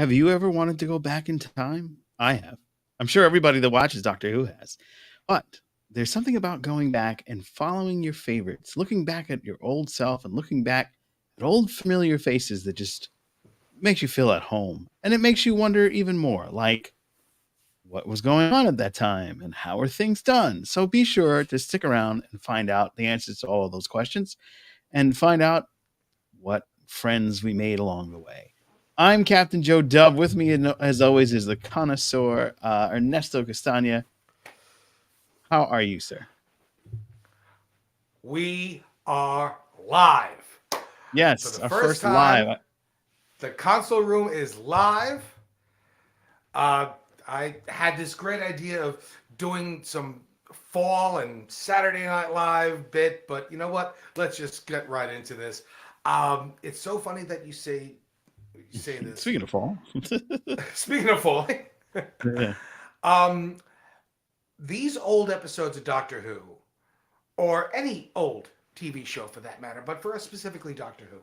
Have you ever wanted to go back in time? I have. I'm sure everybody that watches Doctor Who has. But there's something about going back and following your favorites, looking back at your old self and looking back at old familiar faces that just makes you feel at home. And it makes you wonder even more, like, what was going on at that time and how are things done? So be sure to stick around and find out the answers to all of those questions and find out what friends we made along the way. I'm Captain Joe Dub. With me, as always, is the connoisseur, Ernesto Castagna. How are you, sir? We are live. Yes, For the our first first time, live. the console room is live. I had this great idea of doing some fall and Saturday Night Live bit, but you know what? Let's just get right into this. It's so funny that you say this. Speaking of fall, Speaking of falling, yeah. um, these old episodes of Doctor Who, or any old TV show for that matter, but for us specifically Doctor Who,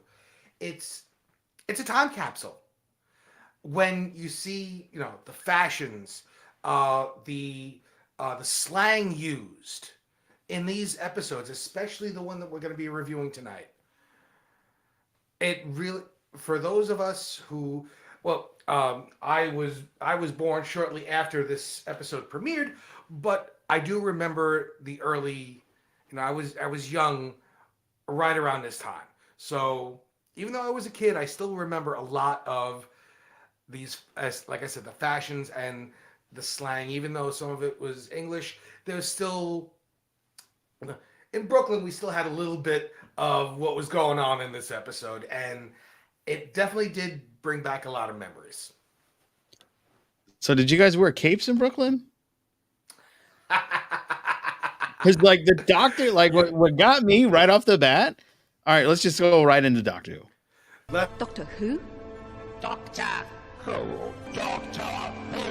it's it's a time capsule. When you see, the fashions, the slang used in these episodes, especially the one that we're going to be reviewing tonight, it really, for those of us who, well, I was born shortly after this episode premiered, but I do remember the early, I was young right around this time. So even though I was a kid, I still remember a lot of these, as like I said, the fashions and the slang. Even though some of it was English, there was still, in Brooklyn we still had a little bit of what was going on in this episode, and it definitely did bring back a lot of memories. So, did you guys wear capes in Brooklyn? Because, like, the doctor, like, what got me right off the bat. All right, let's just go right into Doctor Who. Doctor Who? Doctor Who? Doctor Who?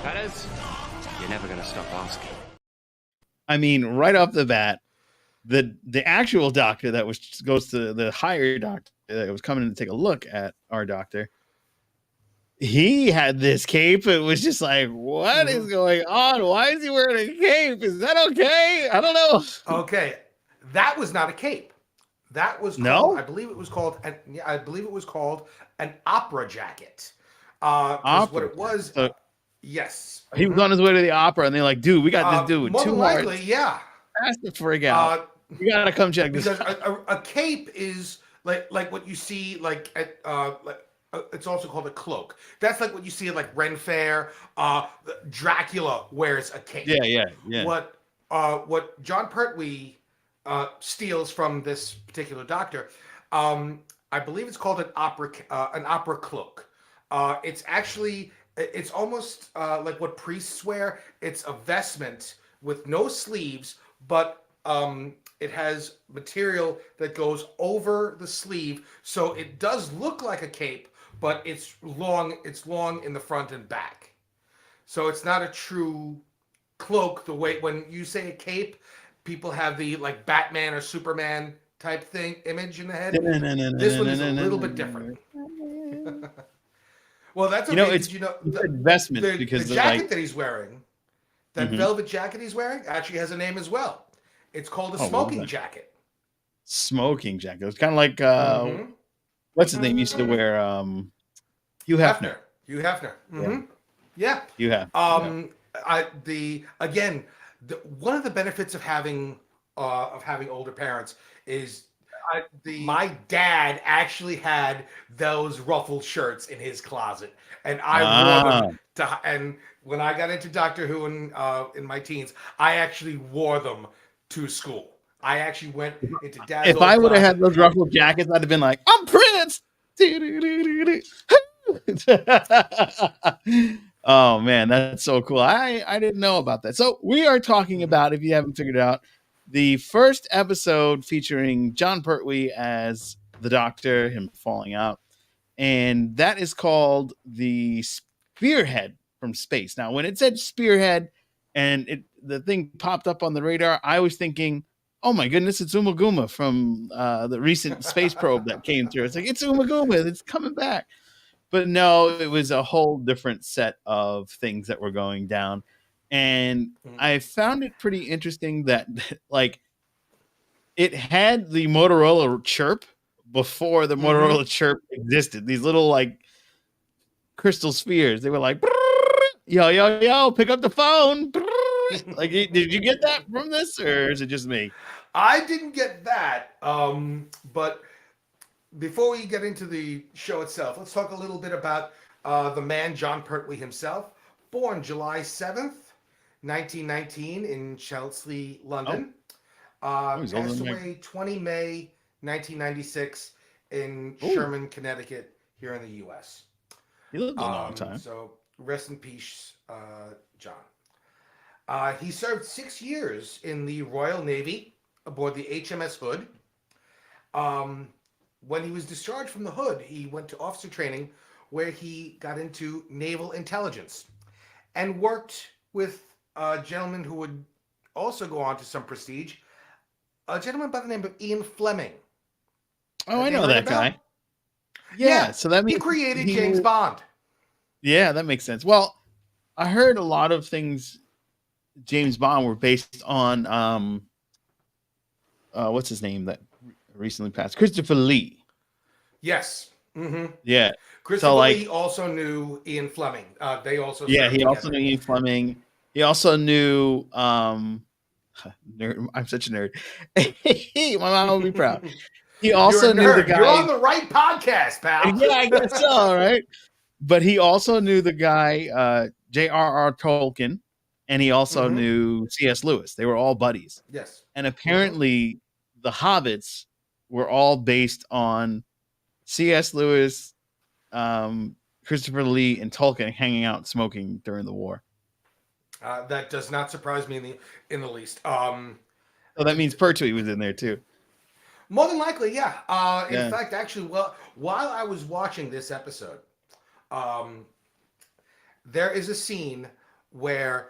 Fellas, you're never going to stop asking. I mean, right off the bat, the actual doctor that goes to the higher doctor that was coming in to take a look at our doctor, he had this cape. It was just like, what is going on? Why is he wearing a cape? Is that okay? I don't know. Okay, that was not a cape. That was called, No? I believe it was called, I believe it was called an opera jacket. Because what Opera. it was, So yes. he was on his way to the opera, and they're like, dude, we got this dude More too than hard. likely, yeah. Fast to frig out. You gotta come check this Because out. a cape is like what you see like at it's also called a cloak. That's like what you see at like Ren Fair. Dracula wears a cape. Yeah. What John Pertwee steals from this particular doctor, I believe it's called an opera cloak. It's actually it's almost like what priests wear. It's a vestment with no sleeves, but it has material that goes over the sleeve, so it does look like a cape, but it's long. It's long in the front and back, so it's not a true cloak. The way when you say a cape, people have the like Batman or Superman type thing image in the head. This one is a little bit different. Well, that's okay. It's the investment because the they're jacket like, that he's wearing, that velvet jacket he's wearing, actually has a name as well. It's called a what is smoking that? jacket. Smoking jacket. It's kind of like what's his name used to wear? Hugh Hefner. Hugh Hefner. Yeah. Hugh Hefner. One of the benefits of having older parents is my dad actually had those ruffled shirts in his closet, and I wore them and when I got into Doctor Who in my teens, I actually wore them to school. I actually went into Dad's If old I would have closet. had those ruffled jackets, I'd have been like, I'm Prince. Oh man, that's so cool. I didn't know about that. So we are talking about, if you haven't figured it out, the first episode featuring John Pertwee as the Doctor, him falling out, and that is called the Spearhead from Space. Now, when it said Spearhead and the thing popped up on the radar, I was thinking oh my goodness, it's Umaguma from the recent space probe that came through. It's like, it's Umaguma, it's coming back. But no, it was a whole different set of things that were going down. And Mhm. I found it pretty interesting that like it had the Motorola chirp before the Mhm. Motorola chirp existed. These little like crystal spheres. They were like, yo, yo, yo, pick up the phone. Like, did you get that from this, or is it just me? I didn't get that, but before we get into the show itself, let's talk a little bit about the man John Pertwee himself. Born July 7th, 1919 in Chelsea, Oh, London. oh, he's older Passed than me. away 20 May 1996 in Oh, Sherman, Connecticut, here in the U.S. he lived a long time. So rest in peace, John. He served 6 years in the Royal Navy aboard the HMS Hood. Um, when he was discharged from the Hood, he went to officer training where he got into naval intelligence and worked with a gentleman who would also go on to some prestige, a gentleman by the name of Ian Fleming. Oh, That I name know ring a that bell? guy. Yeah, Yeah, so that he means created he. James Bond. Yeah, that makes sense. Well, I heard a lot of things James Bond were based on what's his name that recently passed? Christopher Lee. Yes. Yeah. So Christopher like Lee also knew Ian Fleming. They also yeah, served he also together. knew Ian Fleming. He also knew nerd, I'm such a nerd. My mom will be proud. He You're a also knew the nerd. You're guy. on the right podcast, pal. Yeah, I guess so, right? But he also knew the guy J.R.R. Tolkien, and he also hmm knew C.S. Lewis. They were all buddies. Yes. And hmm apparently the Hobbits were all based on C.S. Lewis, Christopher Lee, and Tolkien hanging out smoking during the war. That does not surprise me in the least. So that means Pertwee was in there too. More than likely, yeah. In Yeah. fact, actually, well, while I was watching this episode, um, there is a scene where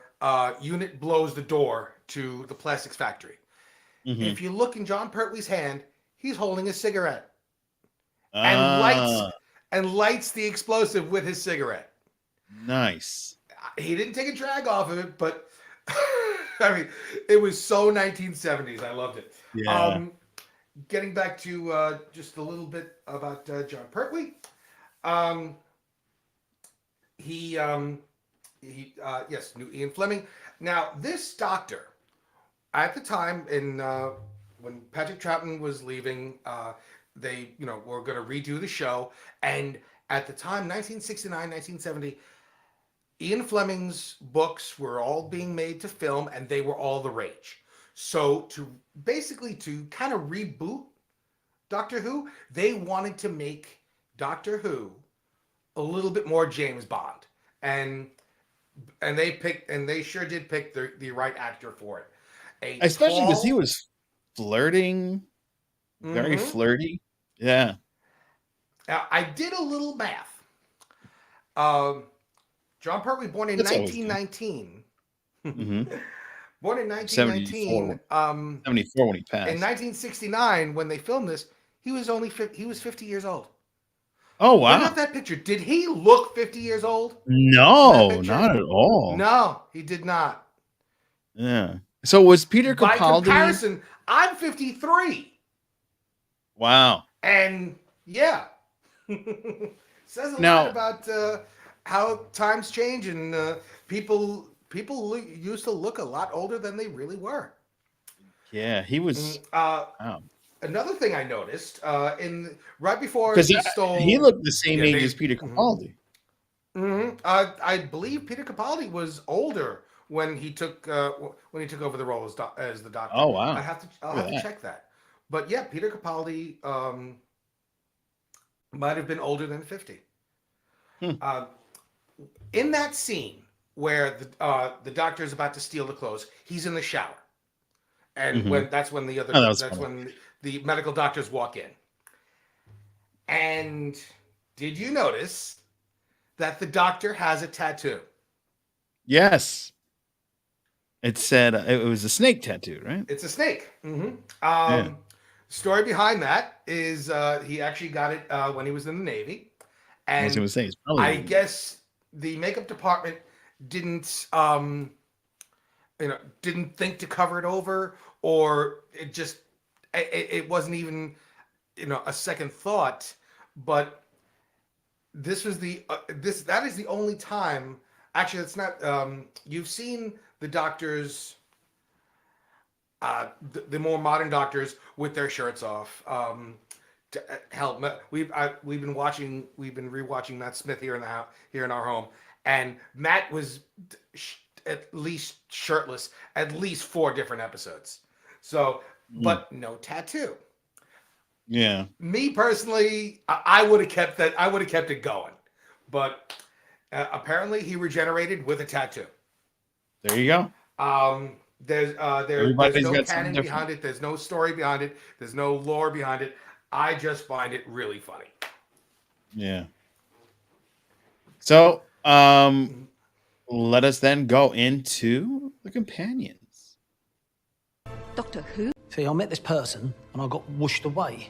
Unit blows the door to the plastics factory. Mm-hmm. If you look in John Pertwee's hand, he's holding a cigarette and lights Ah, the explosive with his cigarette. nice. He didn't take a drag off of it, but I mean, it was so 1970s. I loved it. Yeah. Getting back to just a little bit about John Pertwee. Um, yes, knew Ian Fleming. Now, this doctor, at the time, when Patrick Troughton was leaving, they were going to redo the show, and at the time, 1969, 1970, Ian Fleming's books were all being made to film, and they were all the rage. So to kind of reboot Doctor Who, they wanted to make Doctor Who a little bit more James Bond, and they sure did pick the right actor for it. A Especially because he tall. was flirting, very Mhm. flirty. Yeah. Now, I did a little math. Um, John Pertwee, born in That's always good. 1919. Mm-hmm. Born in 74, 1919. 74 when he In passed. 1969, when they filmed this, he was 50 years old. Oh, Bring up wow. that picture. Did he look 50 years old in that No, picture? not at all. No, he did not. Yeah. So was Peter By Capaldi? comparison, I'm 53. Wow. And yeah, says a lot Now, about how times change and people used to look a lot older than they really were. yeah, he was. Wow. Another thing I noticed in right before Because he he stole, looked the same yeah, age as Peter Capaldi. I believe Peter Capaldi was older when he took over the role as the Doctor. Oh, wow. I'll Look have at to that. check that. But yeah, Peter Capaldi might have been older than 50. Hmm. In that scene where the Doctor is about to steal the clothes, he's in the shower, and Mhm. that's when the other Oh, that was that's funny. when the medical doctors walk in. And did you notice that the Doctor has a tattoo? Yes. It said it was a snake tattoo, right? It's a snake. Yeah. Story behind that is he actually got it when he was in the Navy, I was and going to say it's probably. I guess the makeup department didn't didn't think to cover it over, or it wasn't even a second thought. But this was that is the only time. Actually, it's not. You've seen the doctors, the more modern doctors with their shirts off. Hell, we've been rewatching Matt Smith here in our home, and Matt was at least shirtless at least 4 different episodes. So, but no tattoo. Yeah. Me personally, I would have kept that. I would have kept it going, but apparently he regenerated with a tattoo. There you go. There's Everybody's no got something canon different. behind it. There's no story behind it. There's no lore behind it. I just find it really funny. Yeah. So, let us then go into the companions. Doctor Who? See, I met this person and I got whooshed away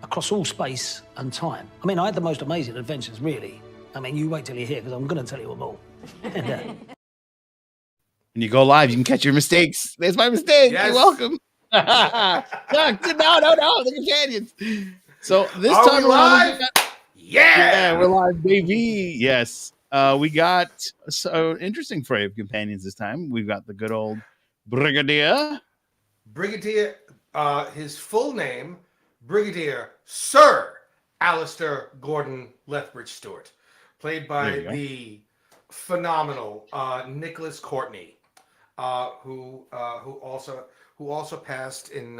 across all space and time. I mean, I had the most amazing adventures, really. I mean, you wait till you hear, because I'm going to tell you them all. When you go live, you can catch your mistakes. There's my mistake. Yes. You're welcome. No, the companions. So this Are time we around, live? Yeah. we're live, baby. Yes. We got so interesting fray of companions this time. We've got the good old Brigadier. Brigadier, his full name, Brigadier Sir Alistair Gordon Lethbridge Stewart, played by the phenomenal Nicholas Courtney, who also passed in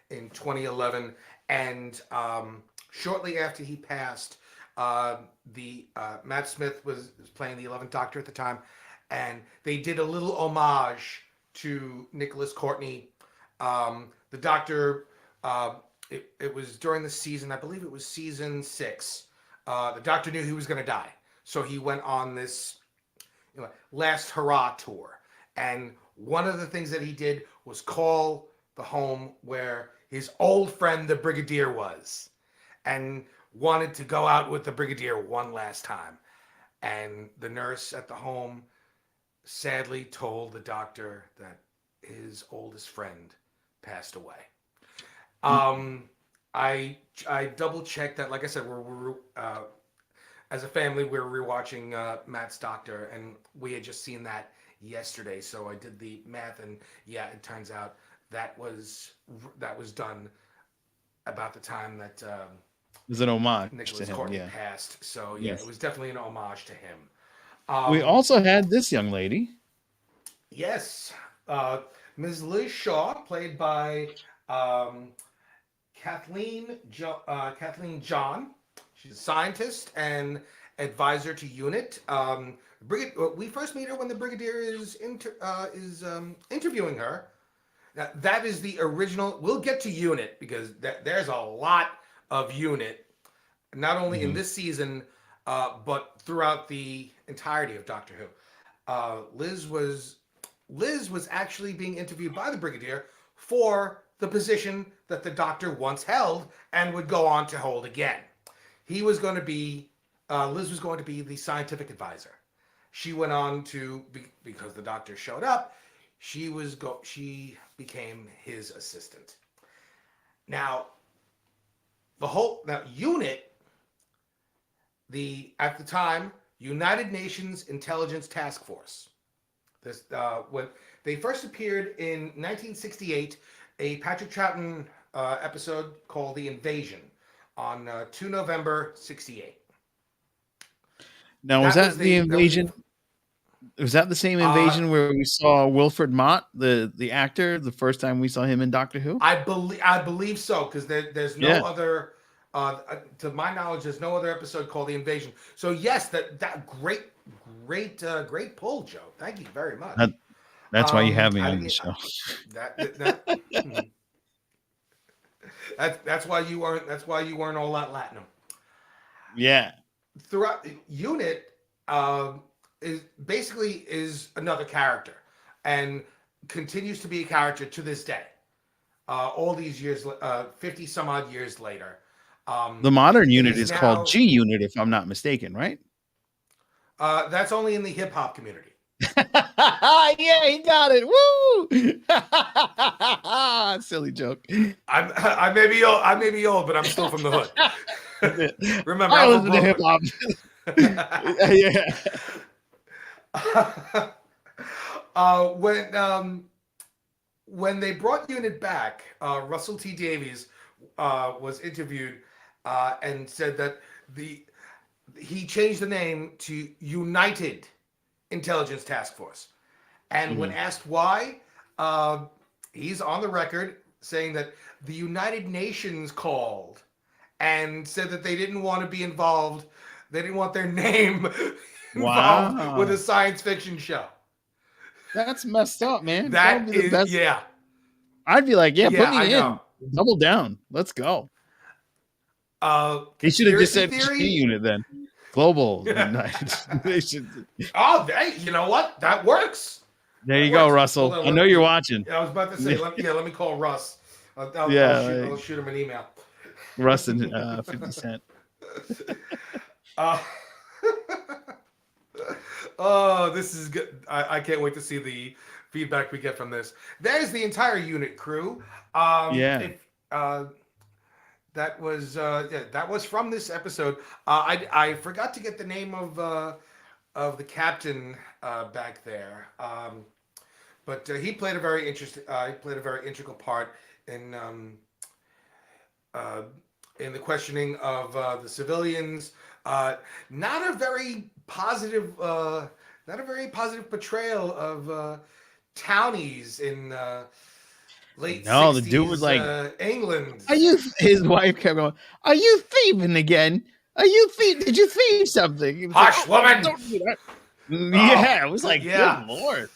2011, and shortly after he passed, Matt Smith was playing the 11th Doctor at the time, and they did a little homage to Nicholas Courtney. The Doctor, it was during the season, I believe it was season 6. The Doctor knew he was going to die, so he went on this last hurrah tour. And one of the things that he did was call the home where his old friend, the Brigadier, was, and wanted to go out with the Brigadier one last time. And the nurse at the home sadly told the Doctor that his oldest friend passed away. I double checked that. Like I said, we're as a family we're rewatching Matt's Doctor, and we had just seen that yesterday. So I did the math, and yeah, it turns out that was done about the time that It was an homage Nicholas to him. Courtney Yeah. passed. So yeah, Yes. it was definitely an homage to him. We also had this young lady. Yes, Ms. Liz Shaw, played by Kathleen John. She's a scientist and advisor to UNIT. We first meet her when the Brigadier is interviewing her. Now, that is the original. We'll get to UNIT because there's a lot of UNIT, not only in this season, but throughout the entirety of Doctor Who. Liz was actually being interviewed by the Brigadier for the position that the Doctor once held and would go on to hold again. Liz was going to be the scientific advisor. She went on to, because the Doctor showed up, she became his assistant. Now, UNIT, at the time, United Nations Intelligence Task Force. This when they first appeared in 1968, a Patrick Troughton episode called "The Invasion" on 2 November '68. Now, was that the invasion? Was that the same invasion where we saw Wilfred Mott, the actor, the first time we saw him in Doctor Who? I believe so, because there's no other. To my knowledge, there's no other episode called "The Invasion." So yes, that great pull, Joe. Thank you very much. That's why you have me on the show. That's why you weren't. That's why you weren't all that Latinum. Yeah. Throughout UNIT is another character, and continues to be a character to this day. All these years, 50 some odd years later. The modern unit is is called now- G Unit, if I'm not mistaken, right? That's only in the hip hop community. Yeah, he got it. Woo! Silly joke. I may be old, but I'm still from the hood. Remember, I I'm listen from to hip hop. Yeah. When they brought Unit back, Russell T Davies was interviewed and said that he changed the name to United Intelligence Task Force. And when asked why, he's on the record saying that the United Nations called and said that they didn't want to be involved. They didn't want their name involved with a science fiction show. That's messed up, man. That would be the is, best. yeah. I'd be like, yeah, Yeah, put me I in. know. Double down. Let's go. He should have just said Conspiracy G Unit then. Global United Nations. Oh, hey, you know what? That works. There you That go, works. Russell. Hold on, I know you're watching. I was about to say, let me call Russ. I'll shoot him an email. Russ and 50 Cent. Oh, this is good. I can't wait to see the feedback we get from this. There's the entire unit crew. That was from this episode. I forgot to get the name of the captain back there, but he played a very integral part in the questioning of the civilians. Not a very positive portrayal of townies in late 60s, the dude was like, England. His wife kept going, are you thieving again? Did you thieve something? Hush, woman! Don't do that. Yeah, it was like, yeah. good Lord.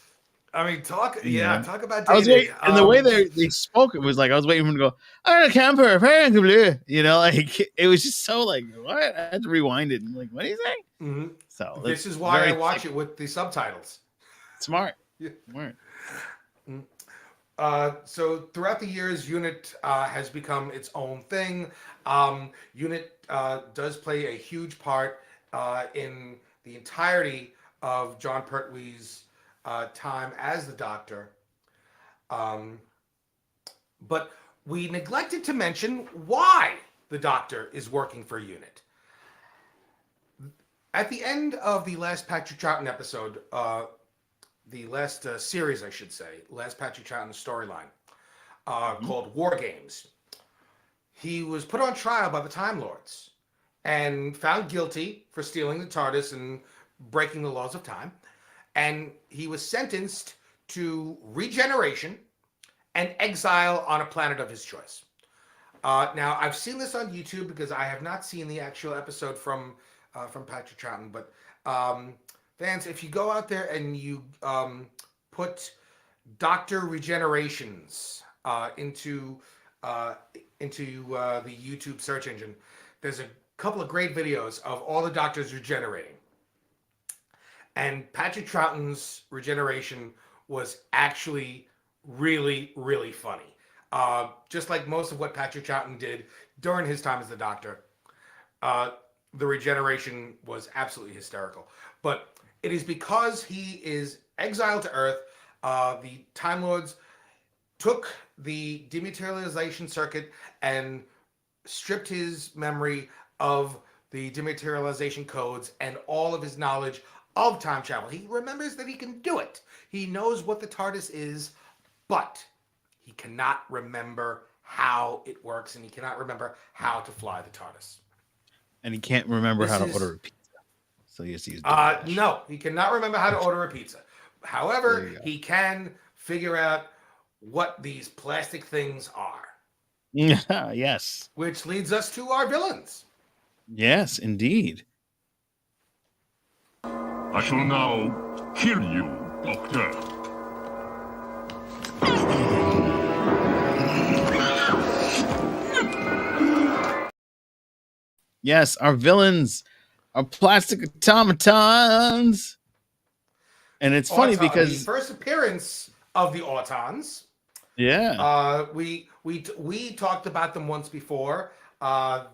I mean, talk about I was dating. waiting, and the way they spoke, it was like I was waiting for him to go, "I'm a camper, apparently." You know, like it was just so like, what? I had to rewind it and like, what do you say? Mm-hmm. So this is why I watch it with the subtitles. Smart. Yeah. Smart. So throughout the years, Unit has become its own thing. Unit does play a huge part in the entirety of John Pertwee's time as the Doctor. But we neglected to mention why the Doctor is working for Unit. At the end of the last Patrick Troughton episode, the last series, I should say, last Patrick Troughton storyline, called War Games, he was put on trial by the Time Lords and found guilty for stealing the TARDIS and breaking the laws of time. And he was sentenced to regeneration and exile on a planet of his choice. Now, I've seen this on YouTube because I have not seen the actual episode from Patrick Troughton. But fans, if you go out there and you put Doctor Regenerations into the YouTube search engine, there's a couple of great videos of all the Doctors regenerating. And Patrick Troughton's regeneration was actually really, really funny. Just like most of what Patrick Troughton did during his time as the Doctor, the regeneration was absolutely hysterical. But it is because he is exiled to Earth, the Time Lords took the dematerialization circuit and stripped his memory of the dematerialization codes and all of his knowledge of time travel. He remembers that he can do it. He knows what the TARDIS is, but he cannot remember how it works, and he cannot remember how to fly the TARDIS. And he can't remember how to order a pizza. So he has to use no, he cannot remember how to order a pizza. However, he can figure out what these plastic things are. Yes. Which leads us to our villains. Yes, indeed. I shall now kill you, Doctor. Yes, our villains are plastic automatons. And it's funny because the first appearance of the Autons. Yeah. We talked about them once before.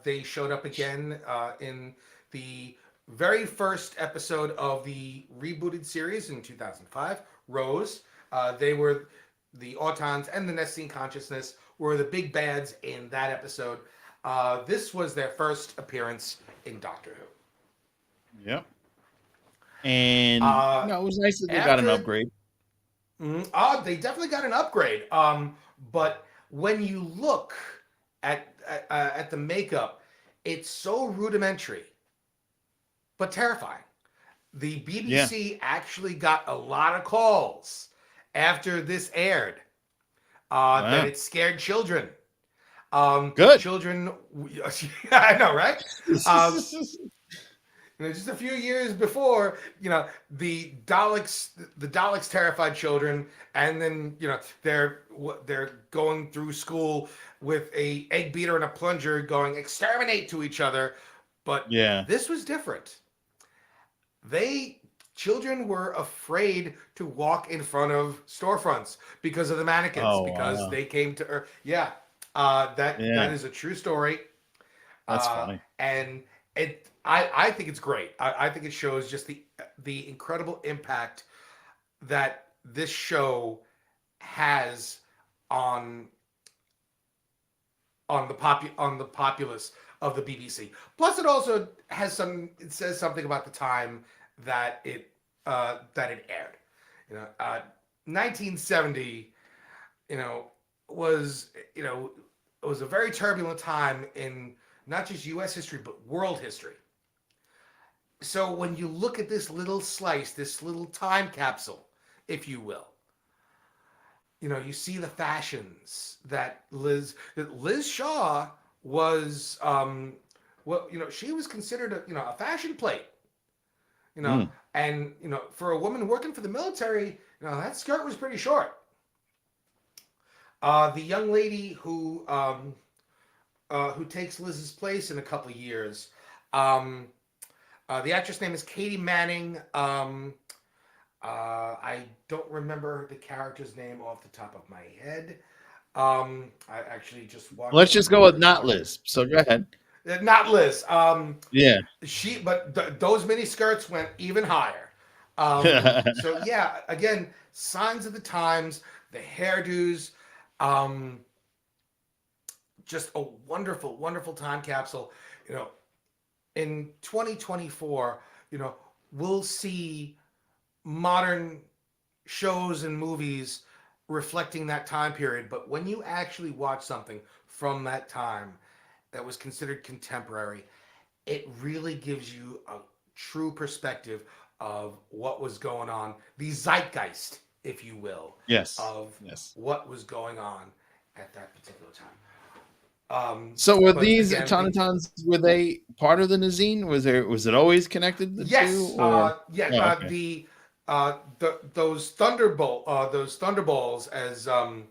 They showed up again in the very first episode of the rebooted series in 2005, Rose. They were the Autons and the Nestene Consciousness were the big bads in that episode. This was their first appearance in Doctor Who. Yep. And it was nice that they got an upgrade. They definitely got an upgrade. But when you look at the makeup, it's so rudimentary, but terrifying. The BBC actually got a lot of calls after this aired that it scared children. Good. Children, I know, right? Just a few years before, the Daleks terrified children, and then they're going through school with a egg beater and a plunger, going exterminate to each other. But this was different. Children were afraid to walk in front of storefronts because of the mannequins, because they came to Earth. That is a true story. That's funny. And I think it's great. I think it shows just the incredible impact that this show has on the populace of the BBC. Plus, it also has it says something about the time that it aired. 1970, was a very turbulent time in not just U.S. history but world history. So when you look at this little slice, this little time capsule, if you will, you see the fashions that Liz Shaw was. She was considered a fashion plate. And for a woman working for the military, that skirt was pretty short. The young lady who takes Liz's place in a couple of years, the actress name is Katie Manning. I don't remember the character's name off the top of my head. I actually just watched. Let's just go with not Liz. So go ahead. Not Liz. Yeah. Those mini skirts went even higher. So yeah, again, signs of the times, the hairdos, just a wonderful, wonderful time capsule. In 2024, we'll see modern shows and movies reflecting that time period. But when you actually watch something from that time that was considered contemporary, it really gives you a true perspective of what was going on, the zeitgeist, if you will, of what was going on at that particular time. So were these automatons, were they part of the Nestene? Was it always connected? Yes. Two, or? Okay. Those thunderballs, as the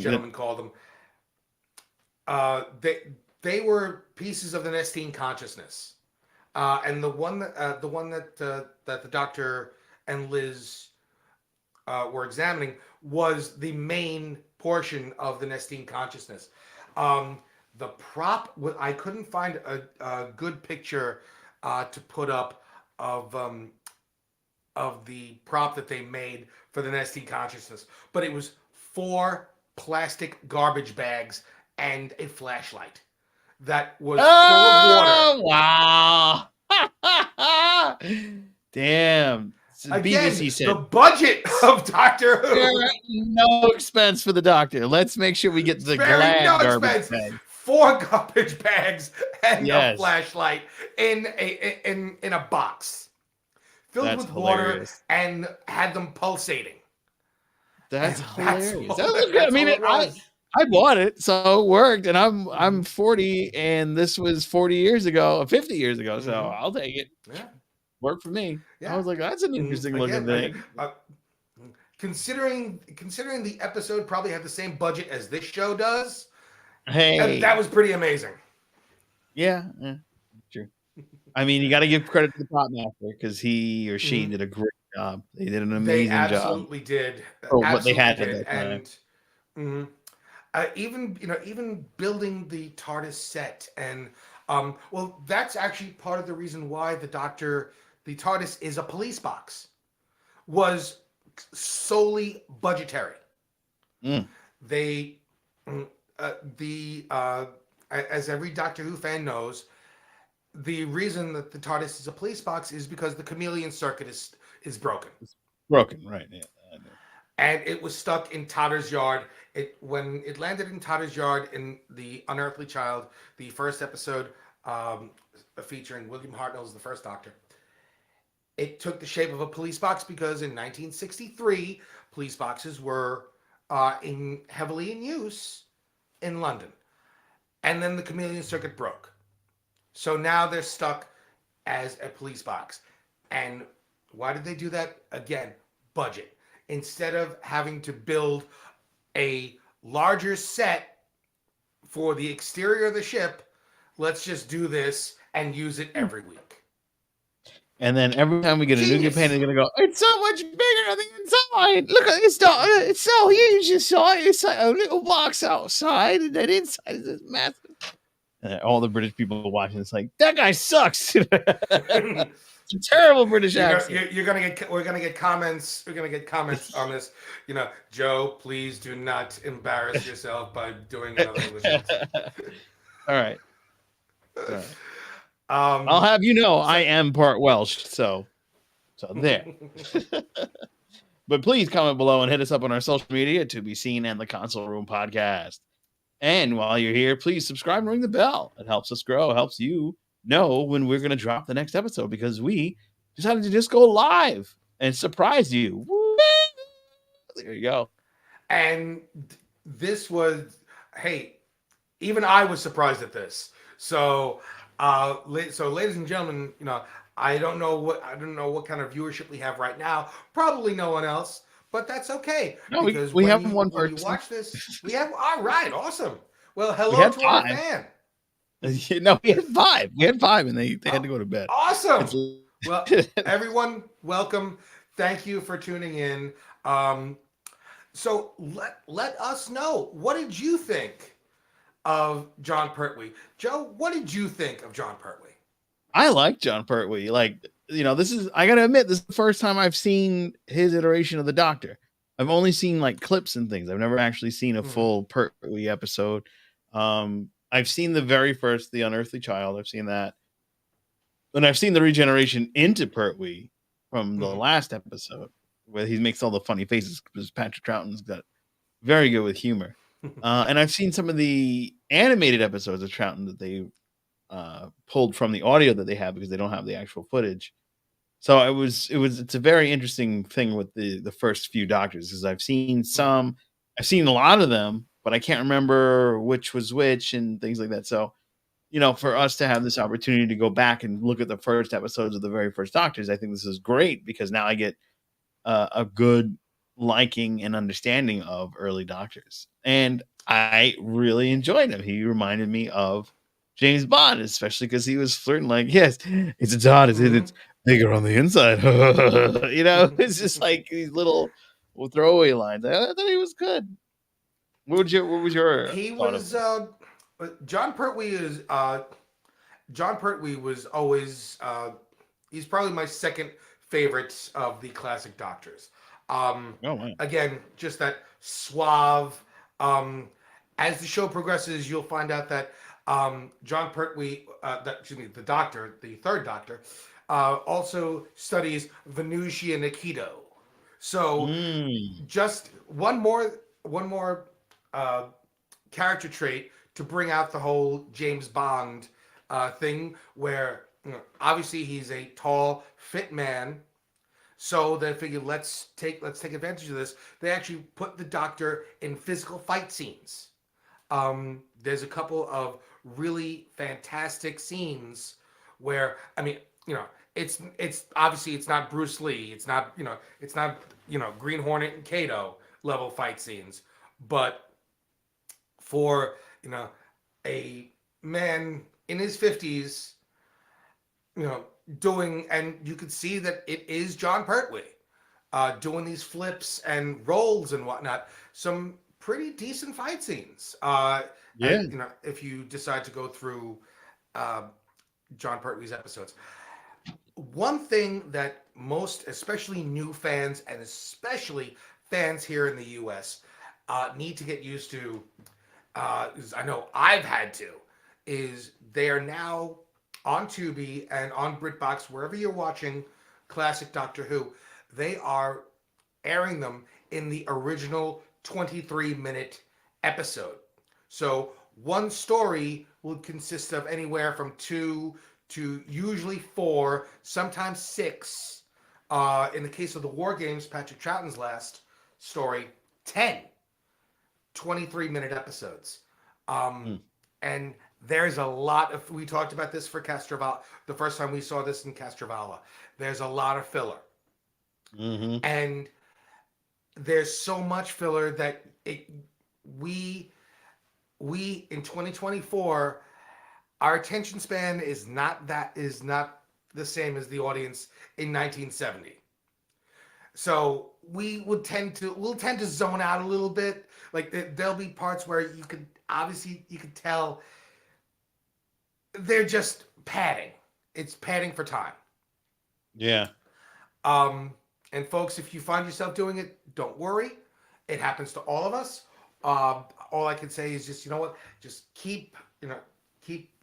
gentleman called them, they were pieces of the Nestene consciousness, and the one that the Doctor and Liz were examining was the main portion of the Nestene consciousness. The prop, I couldn't find a good picture to put up of the prop that they made for the Nestene consciousness, but it was 4 plastic garbage bags and a flashlight that was full of water. Wow! Damn. Again, BBC said the budget of Doctor Who. No expense for the Doctor. Let's make sure we get the glad garbage bag. 4 garbage bags and a flashlight in a box filled with water and had them pulsating. That's hilarious. I bought it, so it worked, and I'm 40, and this was 40 years ago, 50 years ago, so I'll take it. Yeah. Worked for me. Yeah. I was like, that's an interesting looking thing. Considering the episode probably had the same budget as this show does, that was pretty amazing. Yeah, true. I mean, you got to give credit to the prop master because he or she did a great job. They did an They amazing job absolutely did. for what they Absolutely had at did. that time. And even building the TARDIS set and well, that's actually part of the reason why the TARDIS is a police box, was solely budgetary. Mm. They as every Doctor Who fan knows, the reason that the TARDIS is a police box is because the chameleon circuit is broken. Broken, right? Yeah, I know. And it was stuck in Totter's Yard. When it landed in Totter's Yard in The Unearthly Child, the first episode, featuring William Hartnell as the first Doctor, it took the shape of a police box because in 1963, police boxes were heavily in use in London. And then the chameleon circuit broke. So now they're stuck as a police box. And why did they do that? Again, budget. Instead of having to build a larger set for the exterior of the ship, let's just do this and use it every week. And then every time we get a new Genius. companion, they're gonna go, it's so much bigger on the inside. Look at it's so huge inside. It's like a little box outside, and then inside is massive. And all the British people watching, it's like, that guy sucks. It's a terrible British accent. We're gonna get comments. We're gonna get comments on this. Joe, please do not embarrass yourself by doing another English accent. All right. I'll have you know, I am part Welsh, so there. But please comment below and hit us up on our social media To Be Seen and the Console Room Podcast. And while you're here, please subscribe and ring the bell. It helps us grow. It helps you know when we're going to drop the next episode, because we decided to just go live and surprise you. Woo! There you go. And this was, hey, even I was surprised at this. So, ladies and gentlemen, I don't know what kind of viewership we have right now. Probably no one else, but that's okay. No, because we have one when person. you watch this, we have, all right, awesome. Well, hello to our fan. No, we had 5. We had 5, and they had to go to bed. Awesome. Well, everyone, welcome. Thank you for tuning in. So let us know, what did you think of John Pertwee? Joe, what did you think of John Pertwee? I like John Pertwee. This is, I gotta admit, this is the first time I've seen his iteration of the Doctor. I've only seen clips and things. I've never actually seen a full Pertwee episode. I've seen the very first, The Unearthly Child. I've seen that. And I've seen the regeneration into Pertwee from the last episode, where he makes all the funny faces, because Patrick Troughton's got very good with humor. And I've seen some of the animated episodes of Troughton that they pulled from the audio that they have, because they don't have the actual footage. So it's a very interesting thing with the first few Doctors, because I've seen a lot of them, but I can't remember which was which and things like that. So, for us to have this opportunity to go back and look at the first episodes of the very first Doctors, I think this is great, because now I get a good liking and understanding of early Doctors. And I really enjoyed him. He reminded me of James Bond, especially because he was flirting yes, it's a TARDIS, it's bigger on the inside. It's just these little throwaway lines. I thought he was good. What was your He thought was of John Pertwee was always he's probably my second favorite of the classic Doctors. wow. Again, just that suave. As the show progresses, you'll find out that John Pertwee, the Doctor, the third Doctor, also studies Venusia Nikito. So just one more character trait to bring out the whole James Bond thing, where obviously he's a tall, fit man. So they figured, let's take advantage of this. They actually put the Doctor in physical fight scenes. There's a couple of really fantastic scenes where, it's obviously it's not Bruce Lee, it's not Green Hornet and Kato level fight scenes, but for a man in his 50s, doing, and you could see that it is John Pertwee. doing these flips and rolls and whatnot. Some pretty decent fight scenes. Yeah. If you decide to go through uh, John Pertwee's episodes. One thing that most, especially new fans and especially fans here in the U.S., need to get used to, I know I've had to, is they are now on Tubi and on BritBox, wherever you're watching classic Doctor Who, they are airing them in the original 23-minute episode. So one story would consist of anywhere from 2 to usually 4, sometimes 6. In the case of the War Games, Patrick Troughton's last story, 10 23-minute episodes. And there's a lot of, we talked about this for Castrovala, the first time we saw this in Castrovala. There's a lot of filler. And there's so much filler that we in 2024, our attention span is not the same as the audience in 1970. So we'll tend to zone out a little bit. Like there'll be parts where you could tell they're just padding. It's padding for time. Yeah. And folks, if you find yourself doing it, don't worry. It happens to all of us. All I can say is just, you know what? Just keep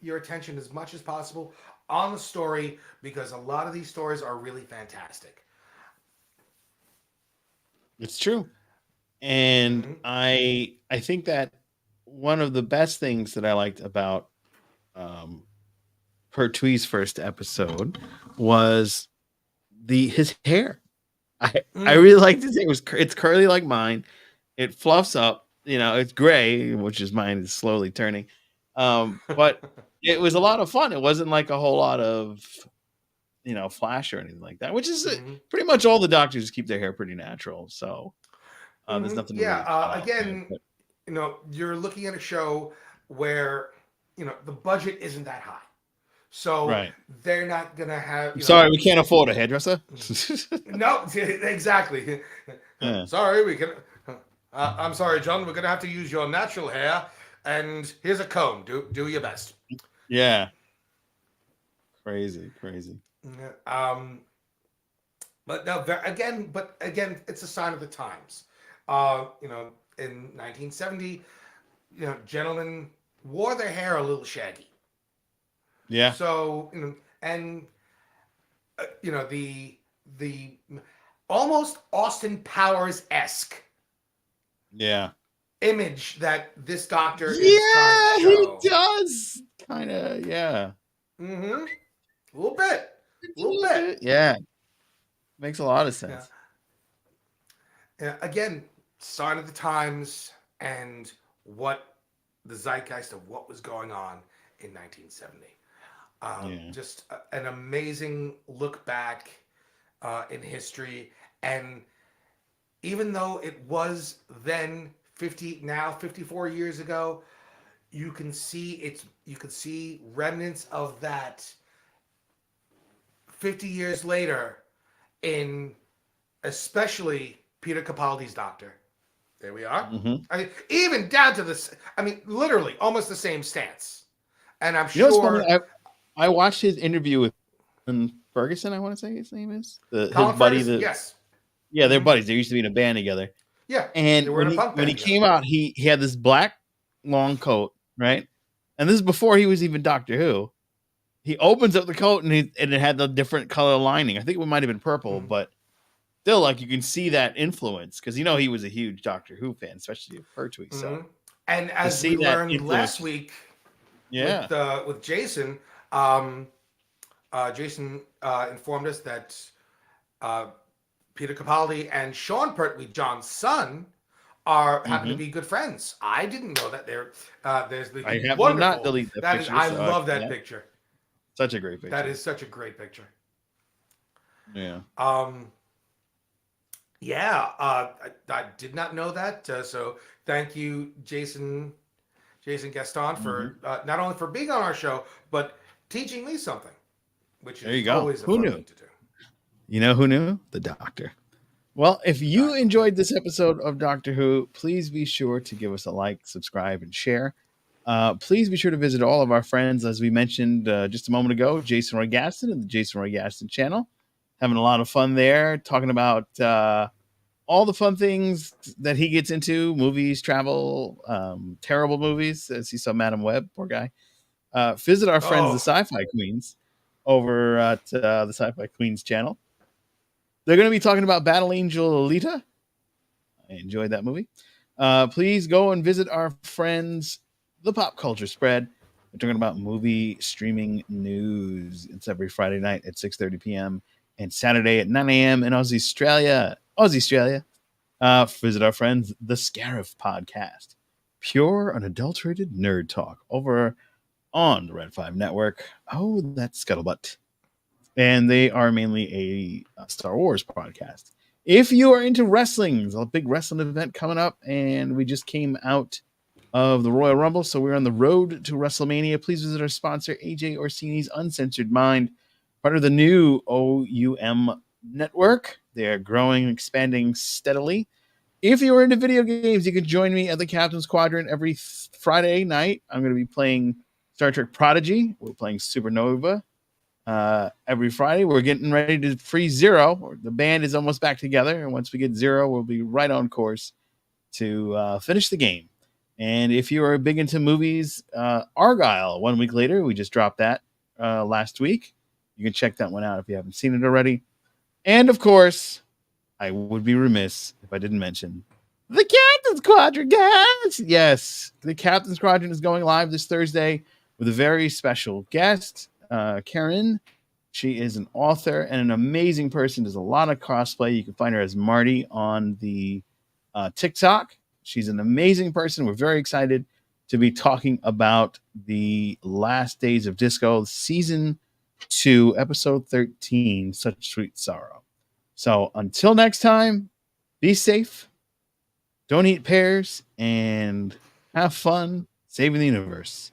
your attention as much as possible on the story, because a lot of these stories are really fantastic. It's true. And I think that one of the best things that I liked about Pertwee's first episode was his hair. I really liked his hair. It's curly like mine. It fluffs up. It's gray, which is mine is slowly turning. But it was a lot of fun. It wasn't like a whole lot of flash or anything like that, which is pretty much all the doctors keep their hair pretty natural. So there's nothing. Again, you're looking at a show where the budget isn't that high, so they're not gonna have. Sorry, we can't afford a hairdresser. No, exactly. Yeah. Sorry, we can. I'm sorry, John. We're gonna have to use your natural hair, and here's a comb. Do your best. Yeah. Crazy. But no, again, it's a sign of the times. In 1970, gentlemen wore their hair a little shaggy. Yeah. So, the almost Austin Powers-esque image that this doctor is trying to show. He does. Kind of, yeah. A little bit. Yeah. Makes a lot of sense. Yeah. Again, sign of the times and what the zeitgeist of what was going on in 1970. Just an amazing look back in history. And even though it was then 54 years ago, you can see remnants of that 50 years later in especially Peter Capaldi's Doctor. There we are. I mean, even down to this, literally almost the same stance. And I'm sure. What's funny? I watched his interview with Ferguson, I want to say his name is. His buddy. Yes. Yeah, they're buddies. They used to be in a band together. Yeah. And when he came out, he had this black long coat, right? And this is before he was even Doctor Who. He opens up the coat and it had the different color lining. I think it might have been purple, but still, like, you can see that influence because he was a huge Doctor Who fan, especially Pertwee. So, and as we learned last week, with Jason, Jason informed us that Peter Capaldi and Sean Pertwee, John's son, happen to be good friends. I didn't know that. There's the I have wonderful. Not delete that picture. I love that picture. Such a great picture. That is such a great picture. Yeah. I did not know that. So thank you, Jason Gaston, for not only for being on our show, but teaching me something, which is always a fun thing to do. You know who knew? The Doctor. Well, if you enjoyed this episode of Doctor Who, please be sure to give us a like, subscribe, and share. Please be sure to visit all of our friends, as we mentioned just a moment ago, Jason Roy Gaston and the Jason Roy Gaston channel. Having a lot of fun there, talking about all the fun things that he gets into, movies, travel, terrible movies, as he saw Madam Web, poor guy. Visit our friends, the Sci-Fi Queens, over at the Sci-Fi Queens channel. They're going to be talking about Battle Angel Alita. I enjoyed that movie. Please go and visit our friends, the Pop Culture Spread. We're talking about movie streaming news. It's every Friday night at 6:30 p.m. and Saturday at 9 a.m. in Aussie Australia. Visit our friends, the Scarif Podcast. Pure, unadulterated nerd talk over on the Red 5 Network. Oh, that's Scuttlebutt. And they are mainly a Star Wars podcast. If you are into wrestling, there's a big wrestling event coming up, and we just came out of the Royal Rumble, so we're on the road to WrestleMania. Please visit our sponsor, AJ Orsini's Uncensored Mind, part of the new OUM network. They are growing and expanding steadily. If you are into video games, you can join me at the Captain's Quadrant every Friday night. I'm going to be playing Star Trek Prodigy. We're playing Supernova. Every Friday. We're getting ready to freeze Zero. The band is almost back together, and once we get Zero, we'll be right on course to finish the game. And if you are big into movies, Argyle, 1 week later, we just dropped that last week. You can check that one out if you haven't seen it already. And of course, I would be remiss if I didn't mention the Captain's Quadrant, guys. Yes, the Captain's Quadrant is going live this Thursday with a very special guest. Karen, she is an author and an amazing person. Does a lot of cosplay. You can find her as Marty on the TikTok. She's an amazing person. We're very excited to be talking about the Last Days of Disco, season 2, episode 13, Such Sweet Sorrow. So until next time, be safe, don't eat pears, and have fun saving the universe.